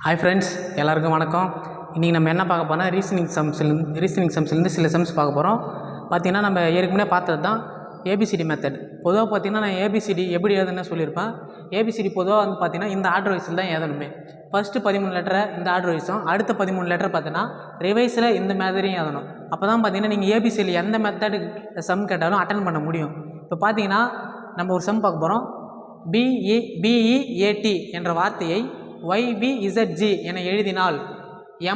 Hi friends, எல்லாருக்கும் வணக்கம். இன்றைக்கி நம்ம என்ன பார்க்க போகிறோம்னா ரீசனிங் சம்ஸ்லேருந்து சில சம்ஸ் பார்க்க போகிறோம். பார்த்திங்கன்னா நம்ம ஏற்கனவே பார்த்தது தான் ஏபிசிடி மெத்தட். பொதுவாக பார்த்திங்கன்னா நான் ஏபிசிடி எப்படி எழுதுன்னு சொல்லியிருப்பேன். ஏபிசிடி பொதுவாக வந்து பார்த்திங்கன்னா இந்த ஆர்டர் வைஸில் தான் எழுதணுமே. ஃபஸ்ட்டு 13 லெட்டரை இந்த ஆர்டர் வைஸும், அடுத்த 13 லெட்டர் பார்த்தீங்கன்னா ரிவைஸில் இந்த மாதிரியும் எழுதணும். அப்போ தான் பார்த்திங்கன்னா நீங்கள் ஏபிசியில் எந்த மெத்தடுக்கு சம் கேட்டாலும் அட்டன் பண்ண முடியும். இப்போ பார்த்திங்கன்னா நம்ம ஒரு சம் பார்க்க போகிறோம். BEAT என்ற வார்த்தையை YBZG என எழுதினால்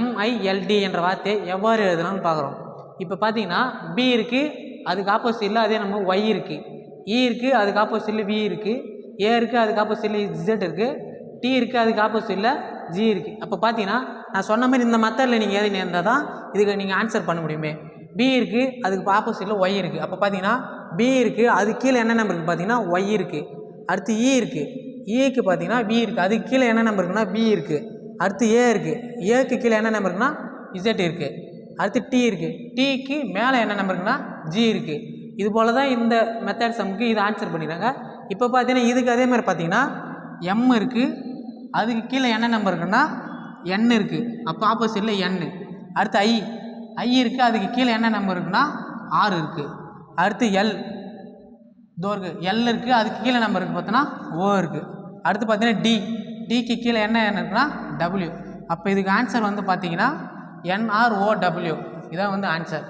MILD என்ற வார்த்தையை எவ்வாறு எழுதலாம்னு பார்க்குறோம். இப்போ பார்த்தீங்கன்னா B இருக்குது, அதுக்கு ஆப்போசிட்டில் அதே நம்ம Y இருக்குது, E இருக்குது, அதுக்கு ஆப்போசிட்டில் V இருக்குது, A இருக்குது, அதுக்கு ஆப்போசிட்டில் Z இருக்குது, T இருக்குது, அதுக்கு ஆப்போசிட்டில் G இருக்குது. அப்போ பார்த்தீங்கன்னா நான் சொன்ன மாதிரி இந்த மெத்தடில் நீங்கள் எழுதி இருந்தால் தான் இதுக்கு நீங்கள் ஆன்சர் பண்ண முடியுமே. B இருக்குது, அதுக்கு ஆப்போசிட்டில் Y இருக்குது. அப்போ பார்த்தீங்கன்னா B இருக்குது, அதுக்கு கீழே என்ன நம்பர் இருக்குது பார்த்தீங்கன்னா Y இருக்குது. அடுத்து E இருக்குது, ஏக்கு பார்த்தீங்கன்னா B இருக்குது, அதுக்கு கீழே என்ன நம்பர் இருக்குன்னா B இருக்குது. அடுத்து A இருக்குது, ஏக்கு கீழே என்ன நம்பர் இருக்குன்னா Z இருக்குது. அடுத்து T இருக்குது, Tக்கு மேலே என்ன நம்பர் இருக்குன்னா G இருக்குது. இது போல் தான் இந்த மெத்தட் சம்முக்கு இது ஆன்சர் பண்ணிடுறாங்க. இப்போ பார்த்தீங்கன்னா இதுக்கு அதே மாதிரி பார்த்தீங்கன்னா M இருக்குது, அதுக்கு கீழே என்ன நம்பர் இருக்குன்னா N இருக்குது. அப்போ ஆப்போசிட்டில் N. அடுத்து I இருக்குது, அதுக்கு கீழே என்ன நம்பர் இருக்குன்னா R இருக்குது. அடுத்து L இருக்குது, அதுக்கு கீழே நம்பர் இருக்குது பார்த்தோன்னா O இருக்குது. அடுத்து பார்த்தீங்கன்னா டிக்கு கீழே என்ன இருக்குன்னா W. அப்போ இதுக்கு ஆன்சர் வந்து பார்த்தீங்கன்னா NROW. இதான் வந்து ஆன்சர்.